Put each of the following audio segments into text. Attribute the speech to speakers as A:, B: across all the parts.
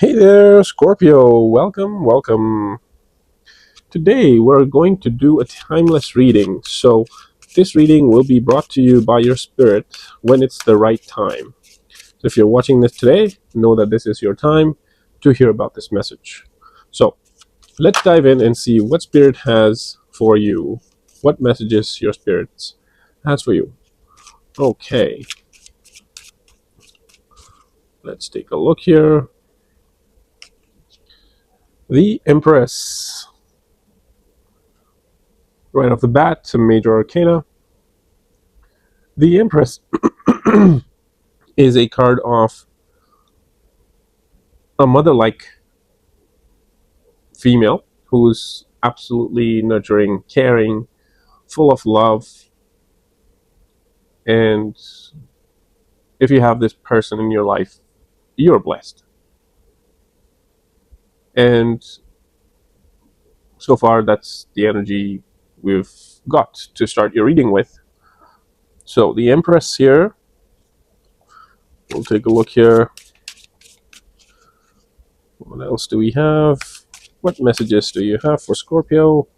A: Hey there, Scorpio. Welcome, welcome. Today we're going to do a timeless reading. So, this reading will be brought to you by your spirit when it's the right time. So, if you're watching this today, know that this is your time to hear about this message. So, let's dive in and see what spirit has for you. What messages your spirit has for you. Okay, let's take a look here. The Empress. Right off the bat, some major arcana. The Empress is a card of a mother-like female who's absolutely nurturing, caring, full of love. And if you have this person in your life, you're blessed. And so far, that's the energy we've got to start your reading with. So the Empress here, we'll take a look here. What else do we have? What messages do you have for Scorpio?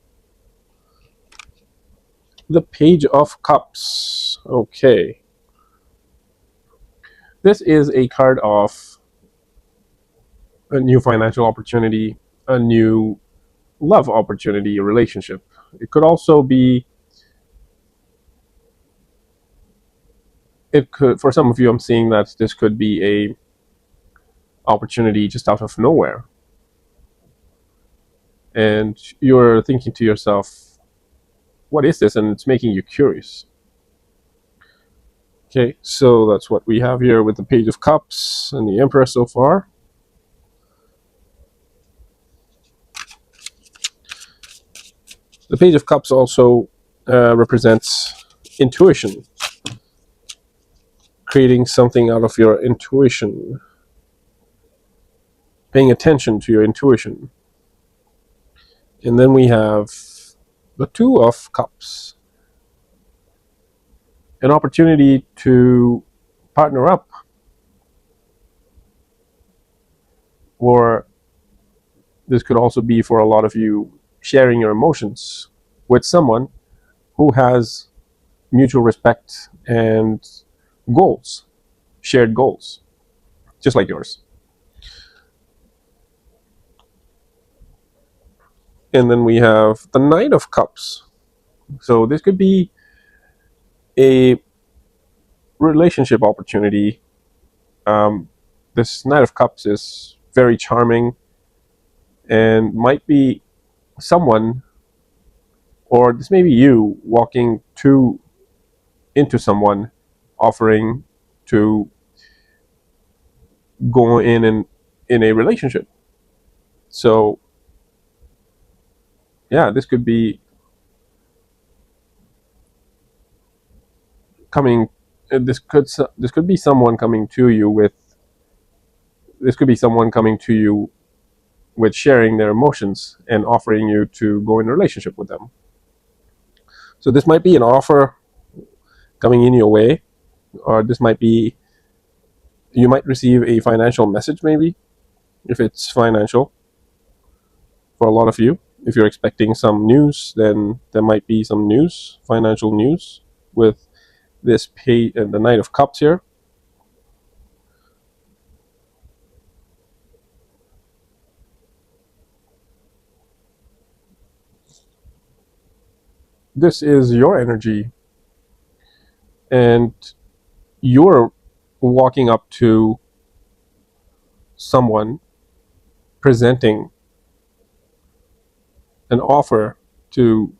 A: The Page of Cups. Okay. This is a card of a new financial opportunity, a new love opportunity, a relationship. It could also be, for some of you, I'm seeing that this could be a opportunity just out of nowhere. And you're thinking to yourself, what is this? And it's making you curious. Okay, so that's what we have here with the Page of Cups and the Empress so far. The Page of Cups also represents intuition, creating something out of your intuition, paying attention to your intuition. And then we have the Two of Cups, an opportunity to partner up, or this could also be for a lot of you sharing your emotions with someone who has mutual respect and goals, shared goals, just like yours. And then we have the Knight of Cups. So this could be a relationship opportunity. This Knight of Cups is very charming and might be someone, or this may be you walking into someone, offering to go in a relationship. So yeah, this could be coming. This could be someone coming to you with. This could be someone coming to you with sharing their emotions and offering you to go in a relationship with them. So this might be an offer coming in your way, or this might be, you might receive a financial message, maybe, if it's financial for a lot of you. If you're expecting some news, then there might be some news, financial news, with this the Knight of Cups here. This is your energy, and you're walking up to someone presenting an offer to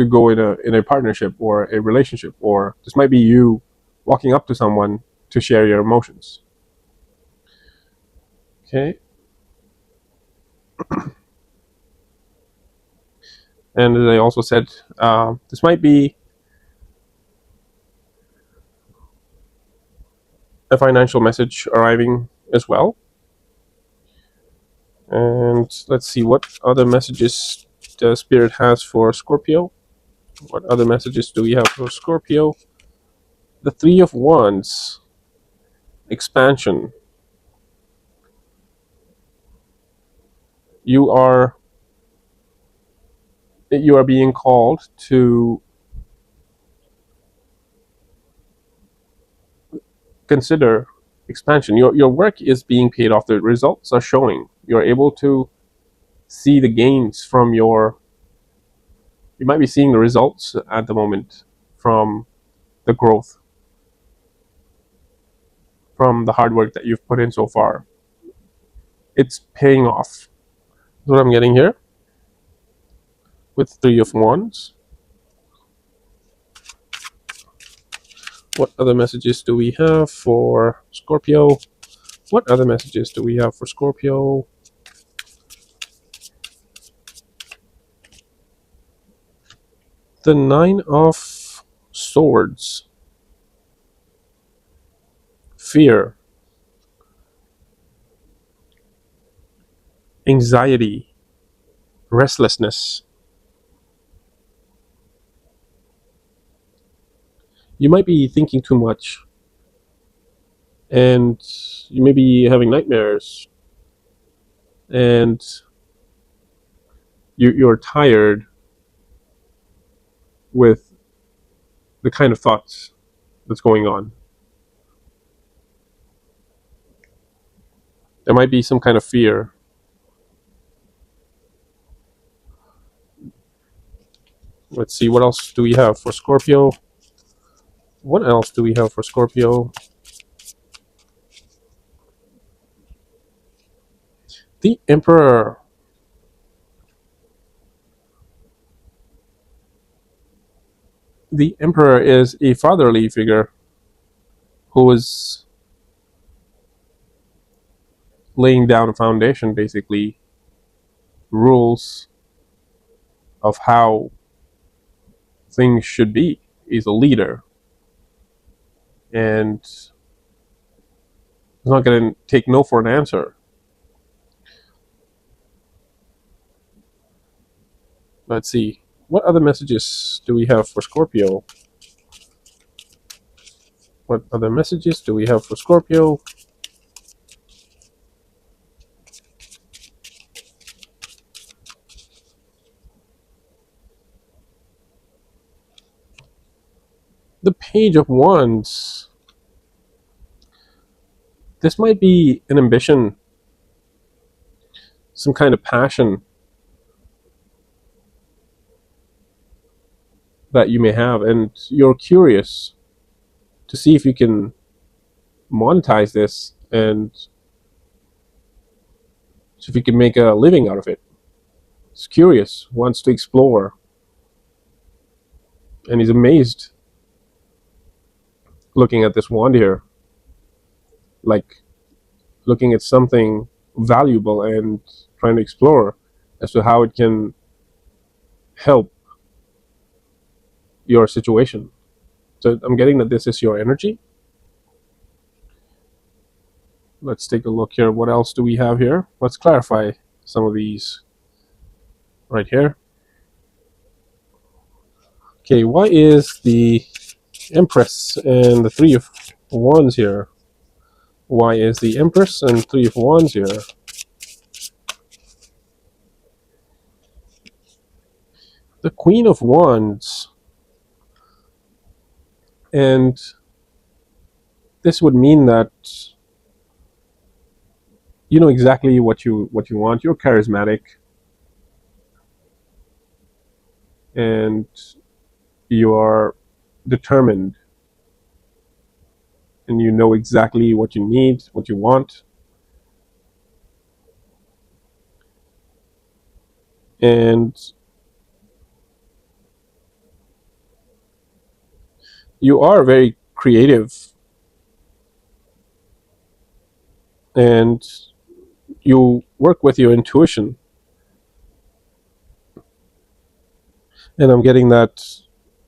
A: go in a partnership or a relationship, or this might be you walking up to someone to share your emotions. Okay. And as I also said, this might be a financial message arriving as well. And let's see what other messages the Spirit has for Scorpio. What other messages do we have for Scorpio? The Three of Wands, expansion. you are being called to consider expansion. Your work is being paid off. The results are showing. You're able to see the gains from you might be seeing the results at the moment from the growth, from the hard work that you've put in so far. It's paying off. That's what I'm getting here with Three of Wands. What other messages do we have for Scorpio? What other messages do we have for Scorpio? The Nine of Swords. Fear. Anxiety. Restlessness. You might be thinking too much, and you may be having nightmares, and you're tired with the kind of thoughts that's going on. There might be some kind of fear. Let's see, what else do we have for Scorpio? What else do we have for Scorpio? The Emperor. The Emperor is a fatherly figure who is laying down a foundation, basically, rules of how things should be. He's a leader, and he's not going to take no for an answer. Let's see. What other messages do we have for Scorpio? What other messages do we have for Scorpio? The Page of Wands. This might be an ambition, some kind of passion that you may have, and you're curious to see if you can monetize this and if you can make a living out of it. He's curious, wants to explore, and he's amazed looking at this wand here, like looking at something valuable and trying to explore as to how it can help your situation. So I'm getting that this is your energy. Let's take a look here. What else do we have here? Let's clarify some of these right here. Okay, why is the Empress and the Three of Wands here? Why is the Empress and Three of Wands here? The Queen of Wands. And this would mean that you know exactly what you want. You're charismatic, and you are determined, and you know exactly what you need, what you want. And you are very creative, and you work with your intuition. And I'm getting that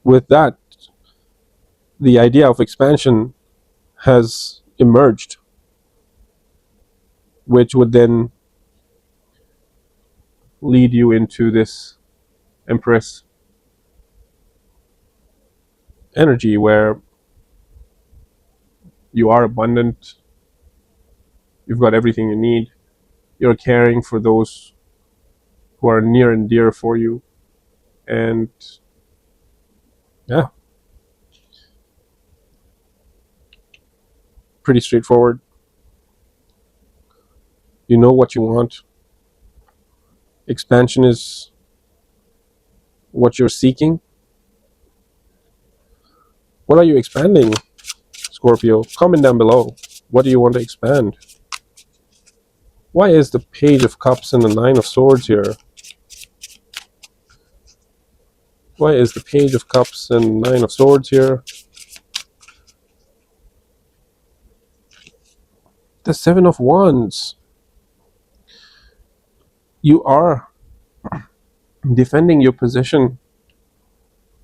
A: with that, the idea of expansion has emerged, which would then lead you into this Empress energy where you are abundant, you've got everything you need, you're caring for those who are near and dear for you. And yeah, pretty straightforward. You know what you want. Expansion is what you're seeking. What are you expanding, Scorpio? Comment down below. What do you want to expand? Why is the Page of Cups and the Nine of Swords here? Why is the Page of Cups and Nine of Swords here? The Seven of Wands. You are defending your position,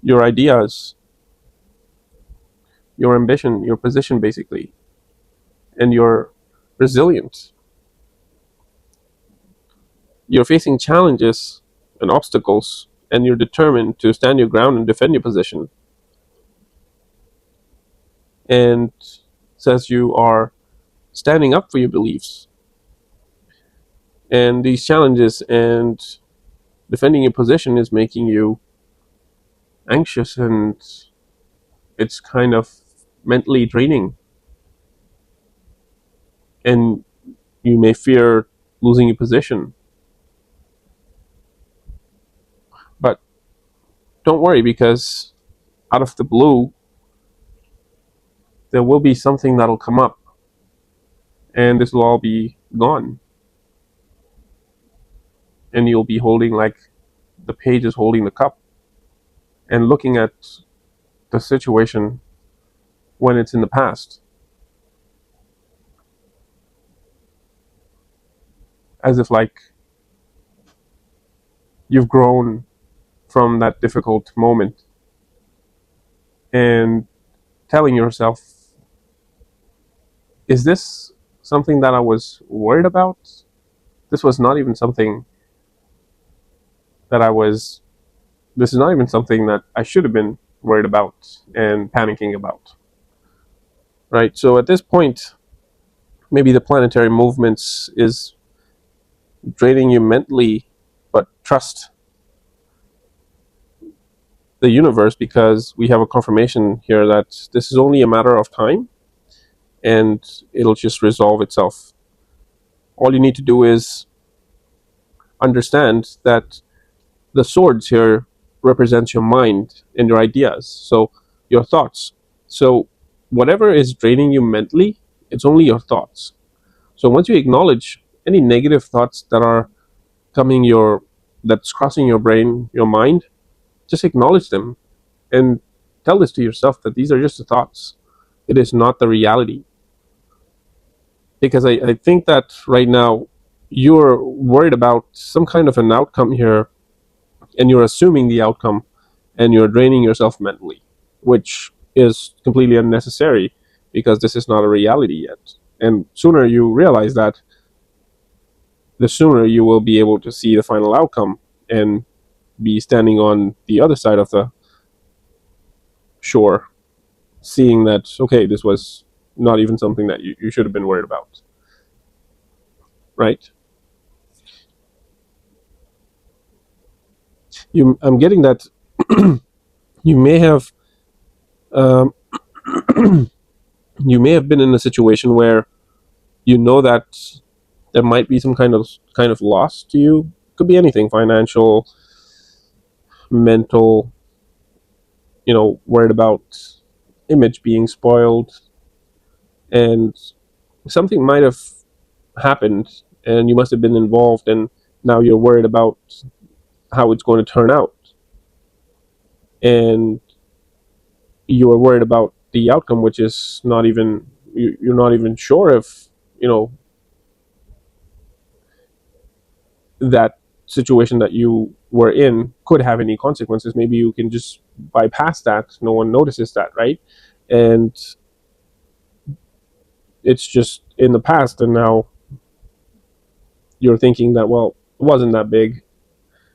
A: your ideas, your ambition, your position basically, and you're resilient. You're facing challenges and obstacles, and you're determined to stand your ground and defend your position. And says you are standing up for your beliefs. And these challenges and defending your position is making you anxious, and it's kind of mentally draining. And you may fear losing your position. But don't worry, because out of the blue, there will be something that'll come up, and this will all be gone. And you'll be holding, like the page is holding the cup, and looking at the situation when it's in the past, as if like you've grown from that difficult moment, and telling yourself, is this something that I was worried about? This was not even something that this is not even something that I should have been worried about and panicking about. Right? So at this point, maybe the planetary movements is draining you mentally, but trust the universe, because we have a confirmation here that this is only a matter of time, and it'll just resolve itself. All you need to do is understand that the swords here represents your mind and your ideas, so your thoughts. So whatever is draining you mentally, it's only your thoughts. So once you acknowledge any negative thoughts that are that's crossing your brain, your mind, just acknowledge them and tell this to yourself, that these are just the thoughts. It is not the reality. Because I think that right now you're worried about some kind of an outcome here, and you're assuming the outcome, and you're draining yourself mentally, which is completely unnecessary, because this is not a reality yet. And sooner you realize that, the sooner you will be able to see the final outcome and be standing on the other side of the shore, seeing that, okay, this was not even something that you should have been worried about. Right? I'm getting that you may have um, you may have been in a situation where you know that there might be some kind of loss to you. Could be anything: financial, mental, worried about image being spoiled, and something might have happened, and you must have been involved, and now you're worried about how it's going to turn out, and you are worried about the outcome, which is not even, you're not even sure if that situation that you were in could have any consequences. Maybe you can just bypass that, no one notices that, right? And it's just in the past, and now you're thinking that, well, it wasn't that big.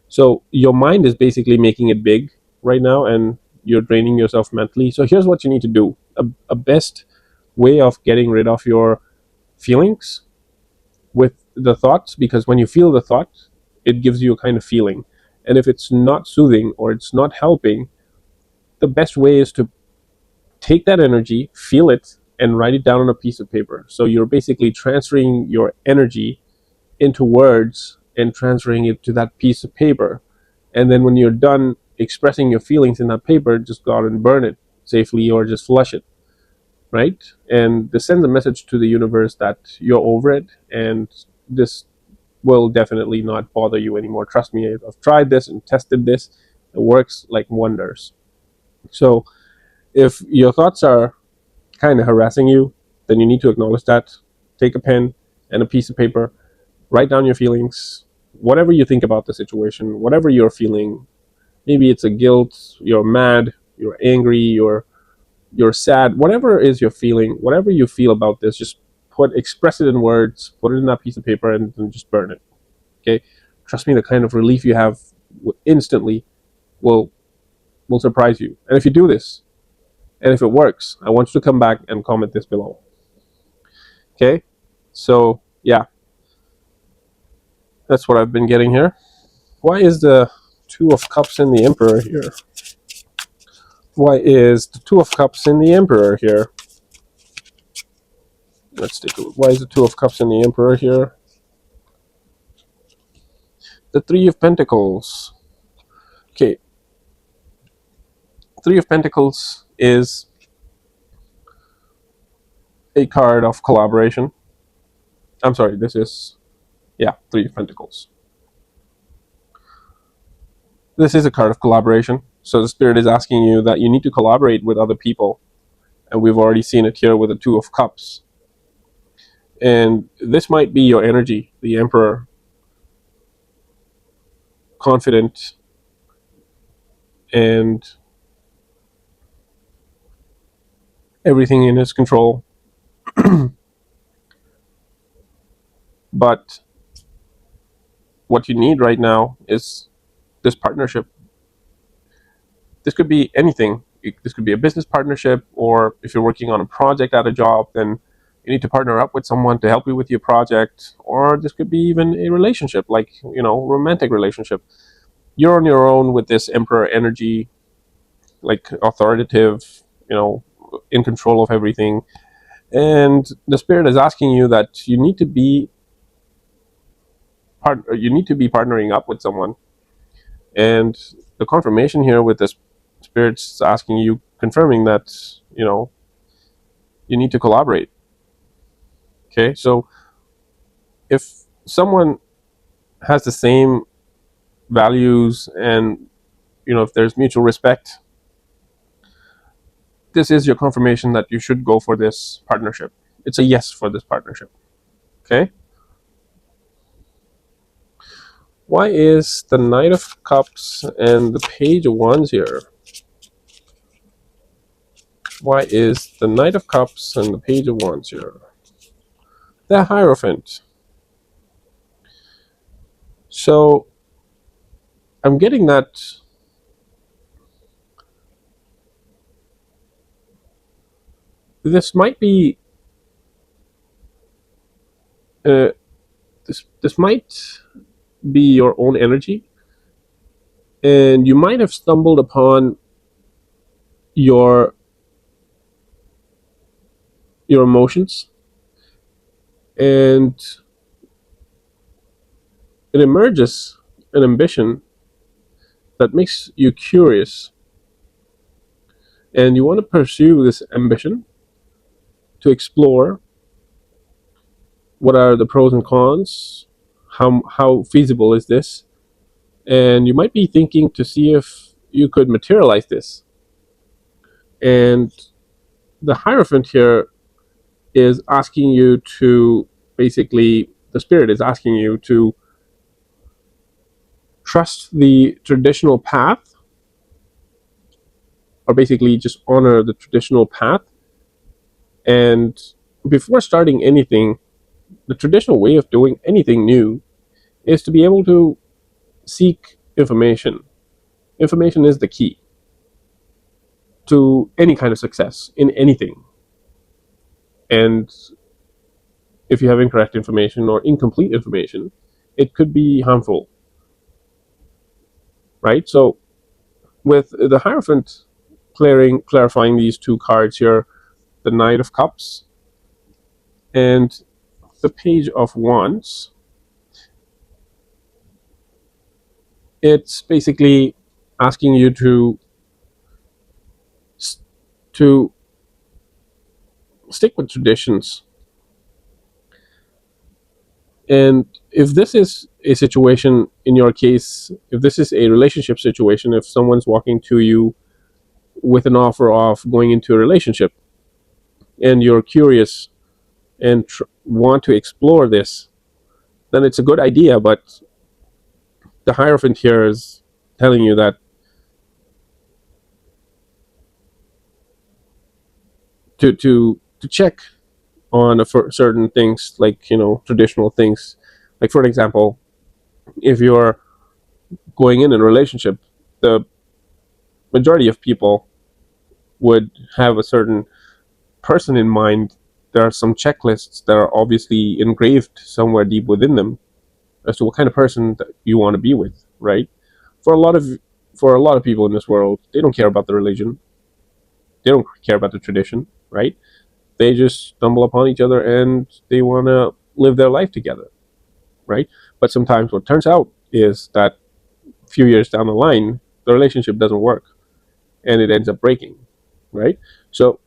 A: So your mind is basically making it big right now, and you're draining yourself mentally. So here's what you need to do. A best way of getting rid of your feelings with the thoughts, because when you feel the thought, it gives you a kind of feeling. And if it's not soothing or it's not helping, the best way is to take that energy, feel it, and write it down on a piece of paper. So you're basically transferring your energy into words and transferring it to that piece of paper. And then when you're done expressing your feelings in that paper, just go out and burn it safely or just flush it, right? And this sends a message to the universe that you're over it and this will definitely not bother you anymore. Trust me, I've tried this and tested this. It works like wonders. So if your thoughts are kind of harassing you, then you need to acknowledge that. Take a pen and a piece of paper, write down your feelings, whatever you think about the situation, whatever you're feeling. Maybe it's a guilt, you're mad, you're angry, you're sad, whatever is your feeling, whatever you feel about this, just express it in words, put it in that piece of paper, and then just burn it. Okay, trust me, the kind of relief you have instantly will surprise you. And if you do this, and if it works, I want you to come back and comment this below. Okay, so yeah, that's what I've been getting here. Why is the Two of Cups in the Emperor here? Why is the Two of Cups in the Emperor here? Let's take a look. Why is the Two of Cups in the Emperor here? The Three of Pentacles. Okay, Three of Pentacles is a card of collaboration. I'm sorry, this is, yeah, Three of Pentacles. This is a card of collaboration. So the Spirit is asking you that you need to collaborate with other people. And we've already seen it here with the Two of Cups. And this might be your energy, the Emperor. Confident and everything in his control. But what you need right now is this partnership. This could be anything. This could be a business partnership, or if you're working on a project at a job, then you need to partner up with someone to help you with your project. Or this could be even a relationship, like, romantic relationship. You're on your own with this Emperor energy, like authoritative, in control of everything. And the Spirit is asking you that you need to be partnering up with someone. And the confirmation here with the Spirit's asking you, confirming that you need to collaborate. Okay, so if someone has the same values and if there's mutual respect, this is your confirmation that you should go for this partnership. It's a yes for this partnership. Okay, why is the Knight of Cups and the Page of Wands here? Why is the Knight of Cups and the Page of Wands here? The Hierophant. So I'm getting that this might be this might be your own energy, and you might have stumbled upon your emotions, and it emerges an ambition that makes you curious, and you want to pursue this ambition to explore what are the pros and cons, how feasible is this, and you might be thinking to see if you could materialize this. And the Hierophant here is asking you to, basically, the Spirit is asking you to trust the traditional path, or basically just honor the traditional path. And before starting anything, the traditional way of doing anything new is to be able to seek information. Information is the key to any kind of success in anything. And if you have incorrect information or incomplete information, it could be harmful. right? So with the Hierophant clarifying these two cards here, the Knight of Cups and the Page of Wands, it's basically asking you to stick with traditions. And if this is a situation in your case, if this is a relationship situation, if someone's walking to you with an offer of going into a relationship and you're curious and want to explore this, then it's a good idea. But the Hierophant here is telling you that to check on certain things, like, traditional things. Like, for example, if you're going in a relationship, the majority of people would have a certain person in mind. There are some checklists that are obviously engraved somewhere deep within them as to what kind of person that you want to be with, right? For a lot of for a lot of people in this world, they don't care about the religion, they don't care about the tradition, right? They just stumble upon each other and they want to live their life together, right? But sometimes what turns out is that a few years down the line, the relationship doesn't work and it ends up breaking, right? So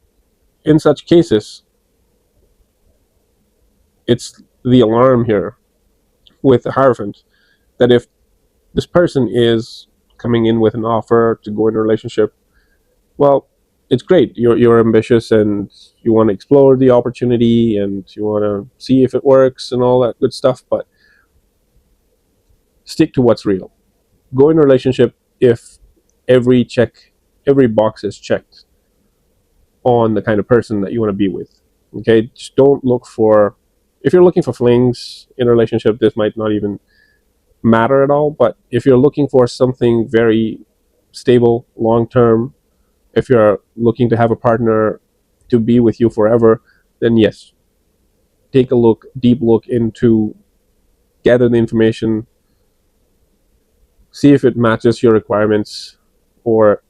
A: in such cases, it's the alarm here with the Hierophant that if this person is coming in with an offer to go in a relationship, well, it's great. You're ambitious and you want to explore the opportunity and you want to see if it works and all that good stuff, but stick to what's real. Go in a relationship if every box is checked on the kind of person that you want to be with. Okay, just don't look for. If you're looking for flings in a relationship, this might not even matter at all. But if you're looking for something very stable, long term, if you're looking to have a partner to be with you forever, then yes, take a deep look into, gather the information, see if it matches your requirements, or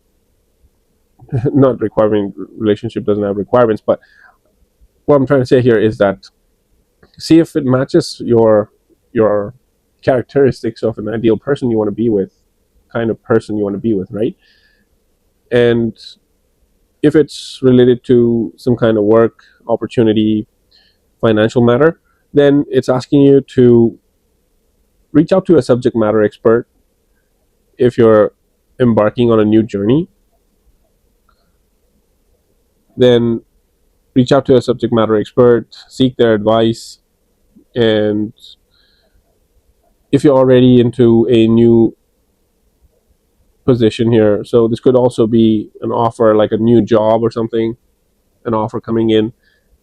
A: not requirement. Relationship doesn't have requirements, but what I'm trying to say here is that see if it matches your characteristics of an ideal person you want to be with, kind of person you want to be with, right? And if it's related to some kind of work opportunity, financial matter, then it's asking you to reach out to a subject matter expert. If you're embarking on a new journey, then reach out to a subject matter expert, seek their advice. And if you're already into a new position here, so this could also be an offer, like a new job or something, an offer coming in,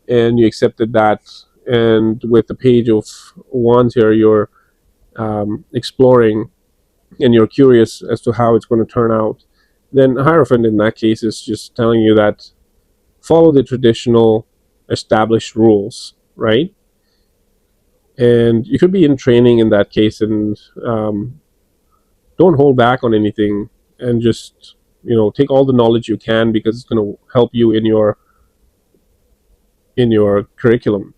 A: and you accepted that, and with the Page of Wands here, you're exploring and you're curious as to how it's going to turn out, then Hierophant in that case is just telling you that follow the traditional established rules, right? And you could be in training in that case, and don't hold back on anything, and just take all the knowledge you can, because it's going to help you in your curriculum,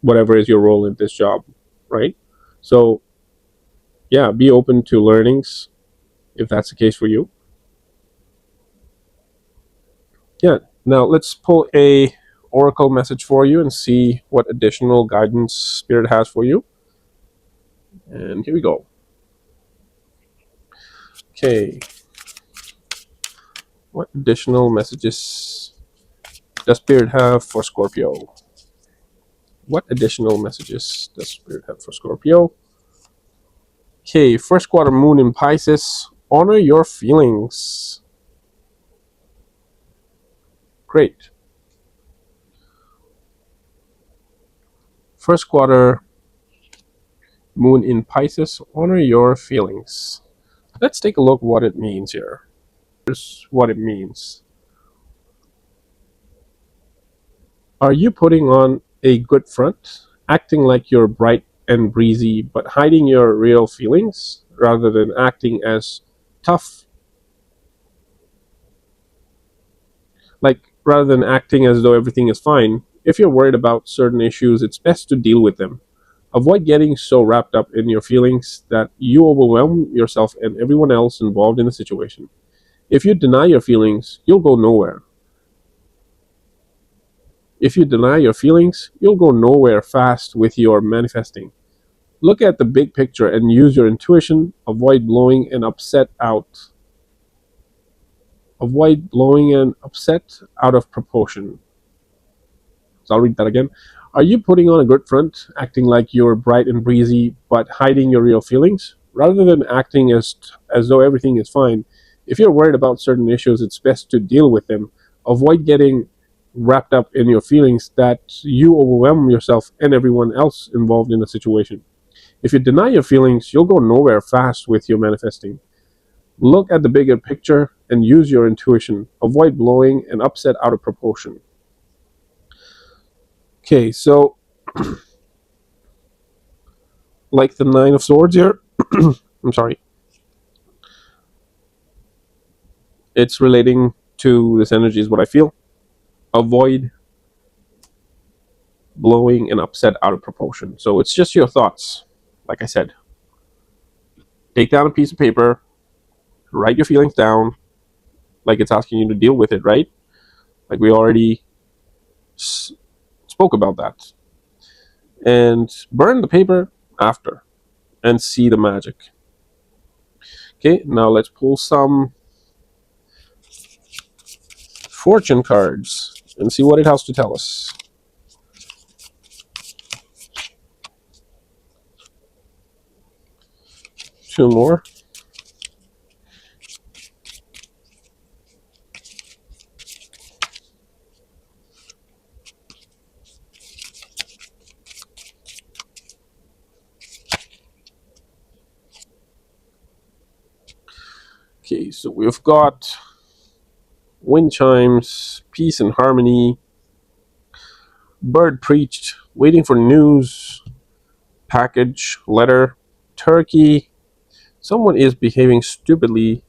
A: whatever is your role in this job, right? So yeah, be open to learnings if that's the case for you. Yeah, now let's pull a oracle message for you and see what additional guidance Spirit has for you. And here we go. Okay, what additional messages does Spirit have for Scorpio? What additional messages does Spirit have for Scorpio? Okay, first quarter moon in Pisces. Honor your feelings. Great. First quarter moon in Pisces. Honor your feelings. Let's take a look what it means here. Here's what it means. Are you putting on a good front, acting like you're bright and breezy, but hiding your real feelings rather than acting as tough. Like, rather than acting as though everything is fine, if you're worried about certain issues, it's best to deal with them. Avoid getting so wrapped up in your feelings that you overwhelm yourself and everyone else involved in the situation. If you deny your feelings, you'll go nowhere. If you deny your feelings, you'll go nowhere fast with your manifesting. Look at the big picture and use your intuition. Avoid blowing and upset out. Avoid blowing and upset out of proportion. So I'll read that again. Are you putting on a good front, acting like you're bright and breezy, but hiding your real feelings? Rather than acting as though everything is fine, if you're worried about certain issues, it's best to deal with them. Avoid getting wrapped up in your feelings that you overwhelm yourself and everyone else involved in the situation. If you deny your feelings, you'll go nowhere fast with your manifesting. Look at the bigger picture and use your intuition. Avoid blowing and upset out of proportion. Okay, so like the Nine of Swords here, I'm sorry, it's relating to this energy, is what I feel. Avoid blowing and upset out of proportion. So it's just your thoughts. Like I said, take down a piece of paper, write your feelings down, like it's asking you to deal with it, right? Like we already spoke about that. And burn the paper after and see the magic. Okay, now let's pull some fortune cards and see what it has to tell us. Two more. Okay, so we've got wind chimes, peace and harmony, bird preached, waiting for news, package, letter, turkey, someone is behaving stupidly,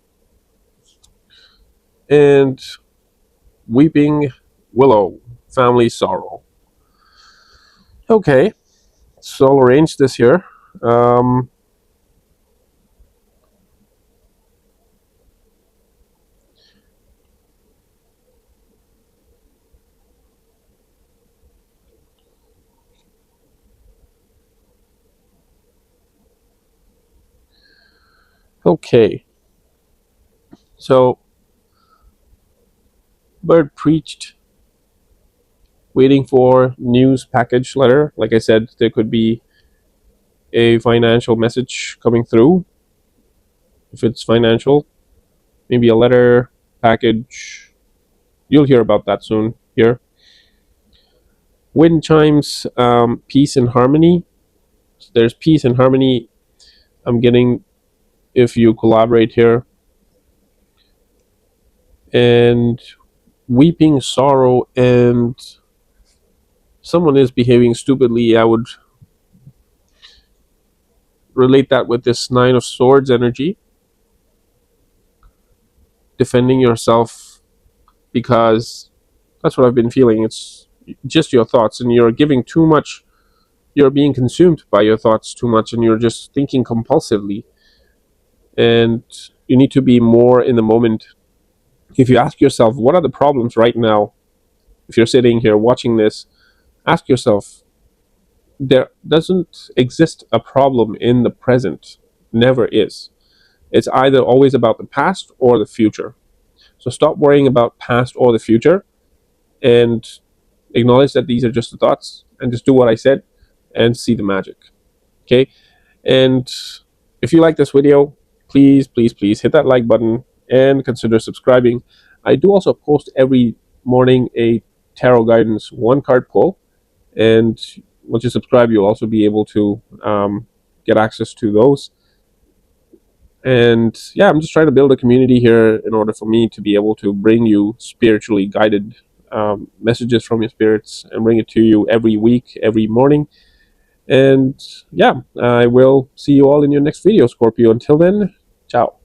A: and weeping willow, family sorrow. Okay, so I'll arrange this here. Um, okay, so bird preached, waiting for news, package, letter. Like I said, there could be a financial message coming through. If it's financial, maybe a letter, package. You'll hear about that soon here. Wind chimes, peace and harmony. So there's peace and harmony I'm getting if you collaborate here. And weeping sorrow, and someone is behaving stupidly. I would relate that with this Nine of Swords energy. Defending yourself, because that's what I've been feeling. It's just your thoughts, and you're giving too much. You're being consumed by your thoughts too much, and you're just thinking compulsively. And you need to be more in the moment. If you ask yourself, what are the problems right now? If you're sitting here watching this, ask yourself, there doesn't exist a problem in the present. Never is. It's either always about the past or the future. So stop worrying about past or the future and acknowledge that these are just the thoughts, and just do what I said and see the magic. Okay? And if you like this video, please, please, please hit that like button and consider subscribing. I do also post every morning a tarot guidance one card pull, and once you subscribe, you'll also be able to get access to those. And yeah, I'm just trying to build a community here in order for me to be able to bring you spiritually guided messages from your spirits and bring it to you every week, every morning. And yeah, I will see you all in your next video, Scorpio. Until then, ciao.